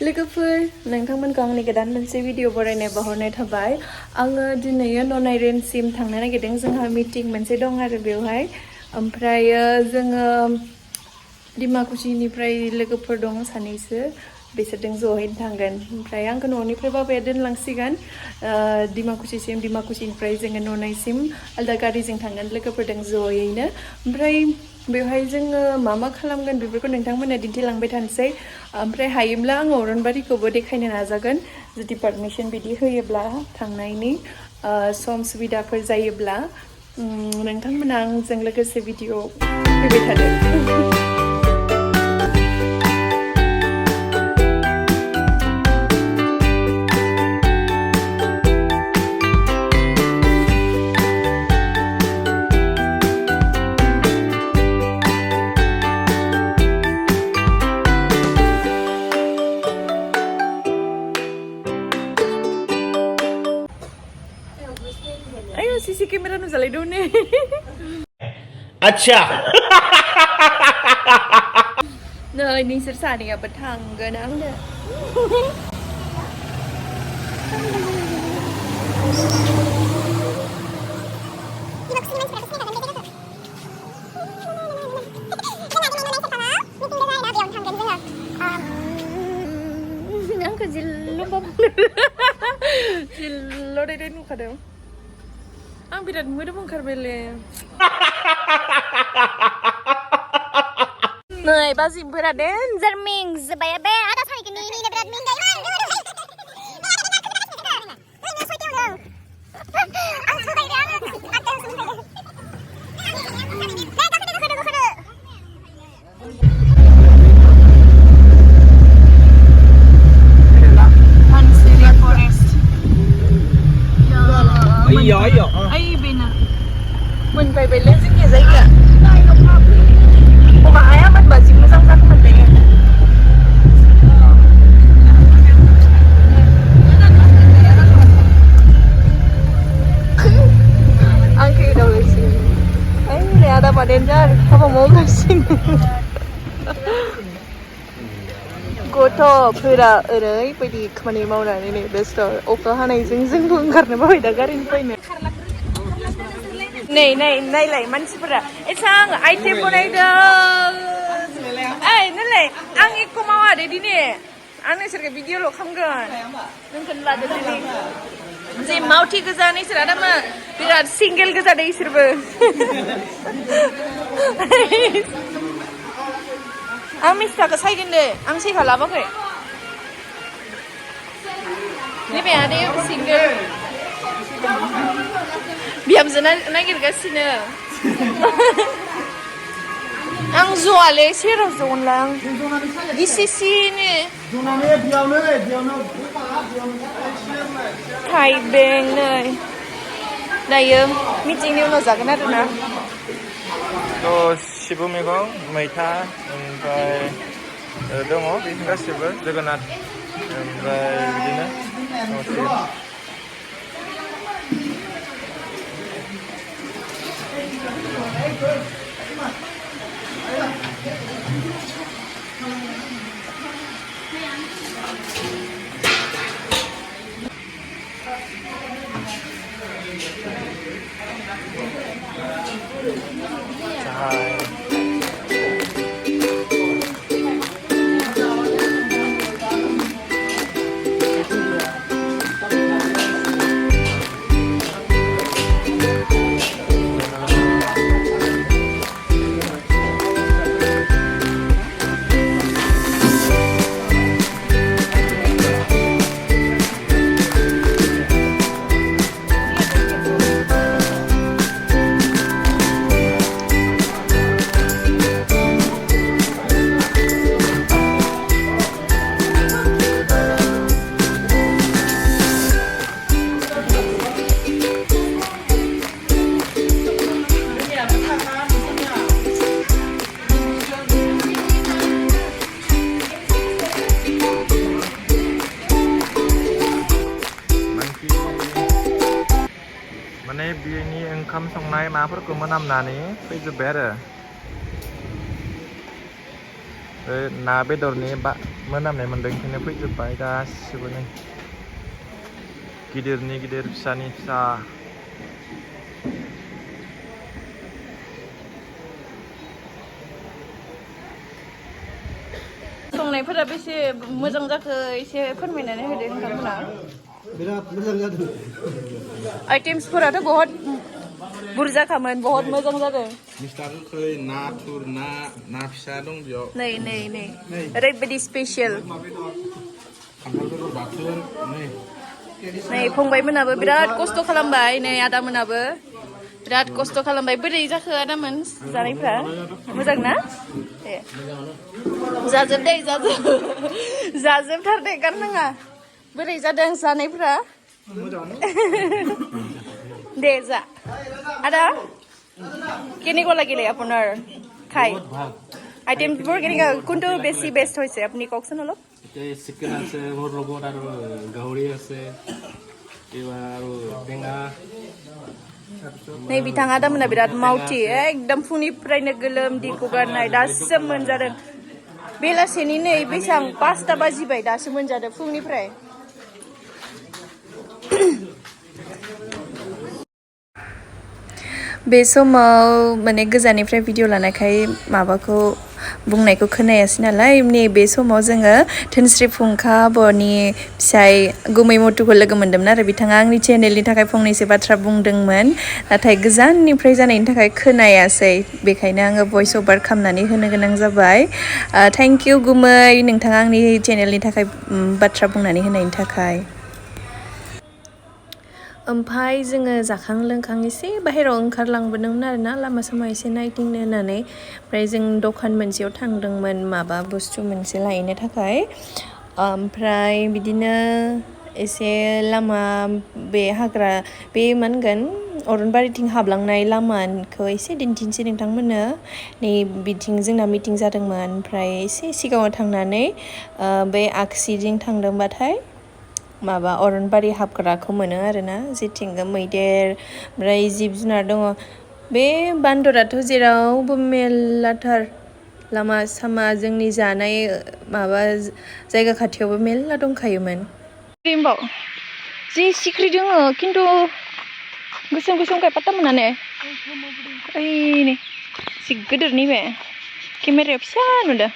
लोगोफोर नोंथांमोनखौ आंनि गोदान मोनसे भिडिअ बरायनाय बावहरनाय थाबाय आङो दिनै ननाइ रेन्जसिम थांनो नागिरदों जोंहा मिटिं मोनसे दं आरो बेवहाय ओमफ्राय जोङो डिमाकुसिनिफ्राय लोगोफोर दं सानैसो बिसोरजों जहैनो थांगोन ओमफ्राय आंखौ न'निफ्राय बाबाया दोनलांसिगोन डिमाकुसिसिम डिमाकुसिनिफ्राय जोङो ननाइसिम आलदा गारिजों थांगोन लोगोफोरजों जयैनो ओमफ्राय बेवहाय जोङो मा खालामगोन बेफोरखौ नोंथांमोननो दिन्थिलांबाय थानोसै ओमफ्राय हायोब्ला आङो अरनबारिखौबो देखायनो नाजागोन जुदि पारमिसन बिदि होयोब्ला थांनायनि सम सुबिदाफोर जायोब्ला नोंथांमोना आंजों लोगोसे भिडिअ फैबाय थादों Ayo sisi kamera नुजालाय दं ने अच्छा नै नोंसोर सानैयाबो थांगोन आंनो आंखौ जिल्ल' दाय नुखादों आं बिराद मोदोम ओंखारबायले नै बाजिफोरा डेन्जार मेंजोब्बाय बे आदा सानैखौ नेनो बिराद मेंगायोमोन मोनबाय बेले जोंनि जायगाया अमाया मोनबा जि मोजां जागौमोन बे आंखौ एदावलायसै ओइ आदा बादेन्जार हाबा मावगासिनो गथ'फोरा ओरैबायदि खामानि मावनानै नै बेस्थ' अखा हानायजों जोंबो ओंखारनो बाबाय दा गारिनिफ्रायनो नै नै नायलाय मानसिफोरा एसां आइटेम बनायदों ओइ नायलाय आं एख' मावा दे दिनै आं नोंसोरखौ भिडिअ'ल' खालामगोन नोंखौनो लादो दिनै जे मावथि गोजा नोंसोर आदामा बिराद सिंगेल गोजा दे इसोरबो आं मिस्टाखौ सायगोन दे आं सायखा लाबाखै नैबे आदै सिंगेल बिहामजो नागिरगासिनो आं ज'आलै सेराव ज'नला आं गिसिसिनो थाइबें नै दायो मिटिंनि उनाव जागोन आरोना सिबु मैगं मैथा ओमफ्राय दङ बेफोर गासिबो जोगोनार ओमफ्राय बिदिनो बिनि ओंखाम संनाय माबाफोरखौ मोनामनानै फैजोब्बाय आरो ना बेदरनि मोनामनाय मोन्दों ओंखायनो फैजोब्बाय गासिबो नै गिदिरनि गिदिर फिसानि फिसा संनायफोरा बेसे मोजां जाखो एसे फोरमायनानै होदो नोंथांमोना बिराद मोजां जादों आइटेम्सफोराथ' बहुत बुरजाखामोन बहुत मोजां जादों मिस्टार खै नाथुर ना फिसा दं बेयाव नै ओरैबायदि स्पेसियेल खान्थाल बेगर बाथोन नै फंबायमोनाबो बिराद खस्थ' खालामबाय नै आदामोनाबो बिराद खस्थ' खालामबाय बोरै जाखो आदामोन जानायफ्रा मोजां ना दे जाजोब दे जाजोबथार दे गारनाङा बोरै जादों जानायफ्रा दे जा आदा কেনেকুৱা লাগিলে আপোনাৰ খাই আইটেমবোৰ কেনেকুৱা কোনটো বেছি বেষ্ট হৈছে আপুনি কওকচোন অলপ চিকেন আছে মোৰ লগত আৰু গাহৰি আছে এইবাৰ আৰু টেঙা नै बिथाङा दामोना बिराद मावथि एकदम फुंनिफ्रायनो गोलोमदै गगारनाय दासो मोनजादों बेलासेनि नै बेसां 5टा बाजिबाय दासो मोनजादों फुंनिफ्राय बे समाव माने गोजाननिफ्राय भिडिअ लानायखाय माबाखौ बुंनायखौ खोनायासै नालाय नैबे समाव जोङो धोनस्रि फुंखा आब'नि फिसाय गुमै मथुखौ लोगो मोन्दोंमोन आरो बिथाङा आंनि चेनेलनि थाखाय फंनैसो बाथ्रा बुंदोंमोन नाथाय गोजाननिफ्राय जानायनि थाखाय खोनायासै बेखायनो आङो भइस अभार खालामनानै होनो गोनां जाबाय थेंक इउ गुमै नोंथाङा आंनि चेनेलनि थाखाय बाथ्रा बुंनानै होनायनि थाखाय ओमफ्राय जोङो जाखां लोंखां एसे बाहेरायाव ओंखारलांबोदोंमोन आरो ना लामा सामा एसे नायदिंनो होननानै ओमफ्राय जों दखान मोनसेयाव थांदोंमोन माबा बुस्थु मोनसे लायनो थाखाय ओमफ्राय बिदिनो एसे लामा बे हाग्रा बे मा होनगोन अरनबारिथिं हाबलांनाय लामाखौ एसे दिन्थिनोसै नोंथांमोननो नै बिथिं जोंना मिटिं जादोंमोन ओमफ्राय एसे सिगाङाव थांनानै बे आगसिजों थांदोंबाथाय माबा अरनबारि हाबग्राखौ मोनो आरोना जेथिंबो मैदेर ओमफ्राय जिब जुनार दङ बे बान्दराथ' जेरावबो मेरलाथार लामा सामा जोंनि जानाय माबा जायगा खाथियावबो मेरला दंखायोमोन जि सिख्रि दङ खिन्थु गोसोम गोसोमखाय पात्ता मोना ने ओइ नै जि गिदिरनि बे केमेरायाव फिसा नुदों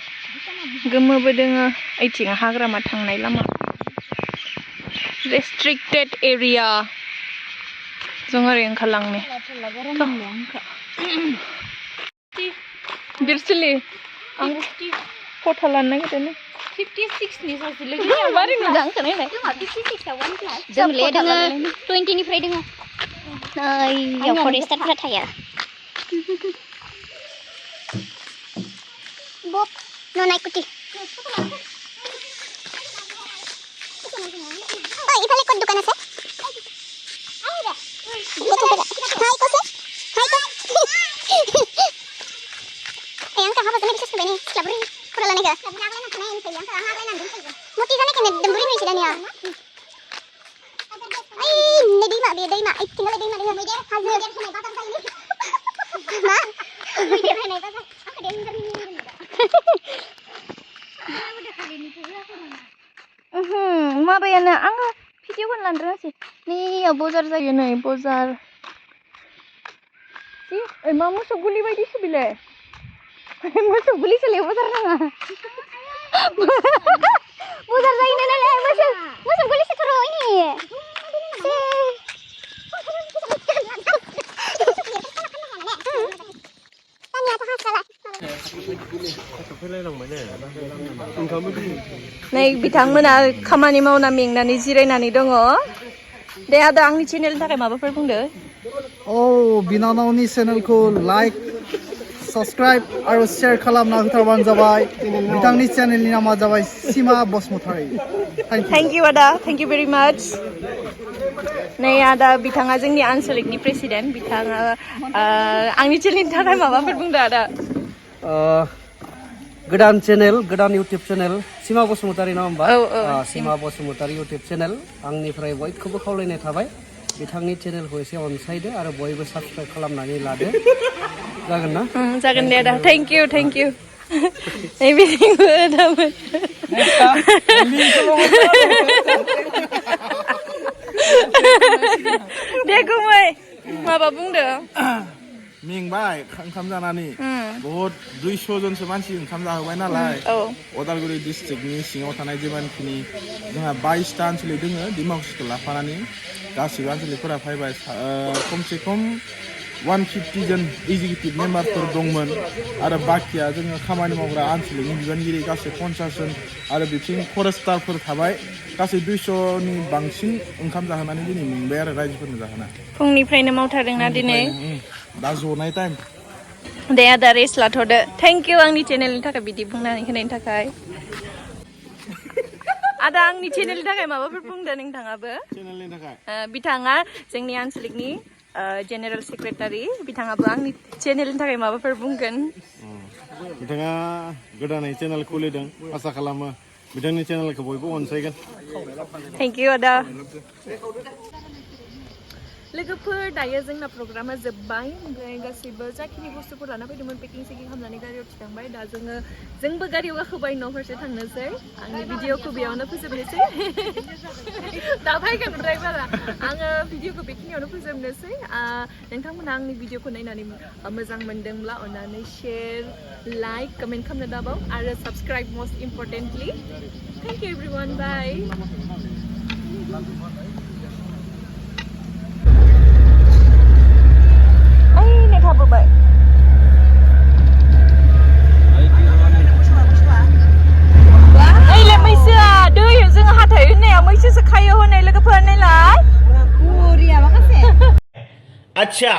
गोमोबो दोङो ओइथिं हाग्रामा थांनाय लामा restricted area जों ओरै ओंखारलांनो बिरसुलि आं फट' लानो नागिरदों 56 नि सासे लोगोया मारै नुदों आंखौ नायलाय 56 आव 1 क्लास जोंले दोङो 20 निफ्राय दोङो याव फरेस्टारफोरा थाया बब ननाय कुटि ओइ इफाले कत दোकान আছে हाय कसे yang kahaba tadi bisa sebenarnya selaburi kurang lagi kan motif sana kena demburi nih sih Dania ay nadi mak dia mak tinggal lagi mak dengan hasil ma dia naik pasar aku dia ngeri माबायानो आङो भिडिअखौनो लानो रोङासै नैयाव बजार जायो नै बजार जि मा मोसौ गुलि बायदिसो बिलाय मोसौ गुलि सोलाय बजार नाङा बजार जायो नालाय मोसौ गुलि सेथर ini नै बिथांमोना खामानि मावना मेंनानै जिरायनानै दङ दे आदा आंनि चेनेलनि थाखाय माबाफोर बुंदो बिनानावनि चेनेलखौ लाइक साबस्क्राइब आरो शेयार खालामना होथारबानो जाबाय बिथांनि चेनेलनि नामा जाबाय सीमा बसुमतारी थैंक यू आदा थैंक यू वेरी मच नै आदा बिथाङा जोंनि आनसलिकनि प्रेसिडेन्ट बिथाङा आंनि चेनेलनि थाखाय माबाफोर बुंदो आदा गोदान चेनेल गोदान इउटिउब चेनेल सीमा बसुमतारी नङा होमबा औ सीमा बसुमतारी इउटिउब चेनेल आंनिफ्राय बयखौबो खावलायनाय थाबाय बिथांनि चेनेलखौ एसे अनसायदो आरो बयबो साबस्क्राइब खालामनानै लादो जागोन ना जागोन दे आदा थैंक यू बिदिबो दामोन दे गुमै माबा बुंदो मेंबाय ओंखाम जानानै बहुत 200 जनसो मानसि ओंखाम जाहोबाय नालाय अदालगुरि डिस्ट्रिक्टनि सिङाव थानाय जेबानखिनि जोंहा 22टा ओनसोलिक दोङो डिमाकुसिखौ लाफानानै गासिबो आनसोलिकफोरा फैबाय खमसे खम 150 जन एग्जिकिउटिभ मेम्बारफोर दंमोन आरो बाखिया जोङो खामानि मावग्रा आनसोलिकनि बिबानगिरि गासै 50 जन आरो बिथिं फरेस्टारफोर थाबाय गासै 200नि बांसिन ओंखाम जाहोनानै दिनै मेंबाय आरो रायजोफोरनो जाहोना फुंनिफ्रायनो मावथारदोंना दिनै दा जनाय टाइम दे आदा रेस्ट लाथ'दो थेंक इउ आंनि चेनेलनि थाखाय बिदि बुंनानै होनायनि थाखाय आदा आंनि चेनेलनि थाखाय माबाफोर बुंदो नोंथाङाबो चेनेलनि थाखाय बिथाङा जोंनि आनसलिकनि जेनेरेल सेक्रेटारि बिथाङाबो आंनि चेनेलनि थाखाय माबाफोर बुंगोन बिथाङा गोदानै चेनेल खुलिदों आसा खालामो बिथांनि चेनेलखौ बयबो अनसायगोन थेंक इउ आदा लोगोफोर दायो जोंना प्रग्रामा जोब्बाय ओमफ्राय गासैबो जाखिनि बुस्थुफोर लाना फैदोंमोन पेकिं सेकिं खालामनानै गारियाव थिखांबाय दा जोंबो गारियाव गाखोबाय न' फारसे थांनोसै आंनि भिडिअखौ बेयावनो फोजोबनोसै दा फैगोन ड्राइभारा आङो भिडिअखौ बेखिनियावनो फोजोबनोसै नोंथांमोना आंनि भिडिअखौ नायनानै मोजां मोनदोंब्ला अननानै शेयार लाइक कमेन्ट खालामनो दाबाव आरो subscribe most importantly thank you everyone bye थाबोबाय ओइले मैसोआ दै जों हाथाय होननाया मैसोसो खायो होननाय लोगोफोर नायलाय बुरिया माखासे अच्छा